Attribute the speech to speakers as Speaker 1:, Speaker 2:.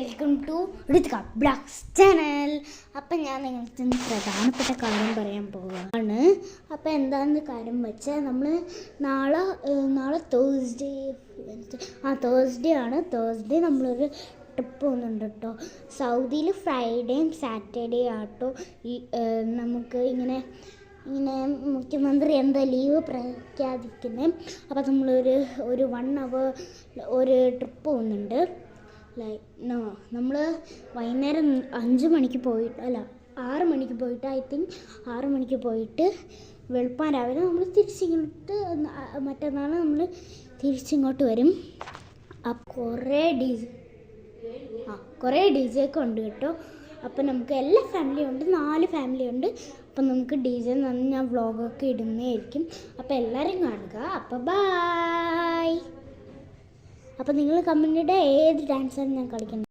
Speaker 1: Welcome to Ritika blogs channel. അപ്പം ഞാൻ നിങ്ങൾക്ക് പ്രധാനപ്പെട്ട കാര്യം പറയാൻ പോവുകയാണ്. അപ്പോൾ എന്താണെന്ന് കാര്യം വെച്ചാൽ നമ്മൾ നാളെ തേഴ്സ്ഡേ ആണ്. തേഴ്സ്ഡേ നമ്മളൊരു ട്രിപ്പ് പോകുന്നുണ്ട് കേട്ടോ. സൗദിയിൽ ഫ്രൈഡേയും സാറ്റർഡേ ആട്ടോ നമുക്ക് ഇങ്ങനെ മുഖ്യമന്ത്രി എന്താ ലീവ് പ്രഖ്യാപിക്കുന്നത്. അപ്പോൾ നമ്മളൊരു 1 hour ഒരു ട്രിപ്പ് പോകുന്നുണ്ട്. നമ്മൾ വൈകുന്നേരം 5 മണിക്ക് പോയിട്ട് 6 മണിക്ക് പോയിട്ട് ഐ തിങ്ക് 6 മണിക്ക് പോയിട്ട് വെളുപ്പാൻ രാവിലെ നമ്മൾ തിരിച്ചിങ്ങോട്ട് മറ്റന്നാൾ നമ്മൾ തിരിച്ചിങ്ങോട്ട് വരും. കുറേ ഡി ജെ ഒക്കെ ഉണ്ട് കേട്ടോ. അപ്പം നമുക്ക് എല്ലാ ഫാമിലിയും ഉണ്ട്, 4 ഫാമിലി ഉണ്ട്. അപ്പം നമുക്ക് ഡി ജെ ഞാൻ വ്ളോഗൊക്കെ ഇടുന്നതായിരിക്കും. അപ്പോൾ എല്ലാവരും കാണുക. അപ്പോൾ ബായ്. അപ്പോൾ നിങ്ങൾ കമൻറ്റിടെ ഏത് ഡാൻസാണ് ഞാൻ കളിക്കുന്നത്.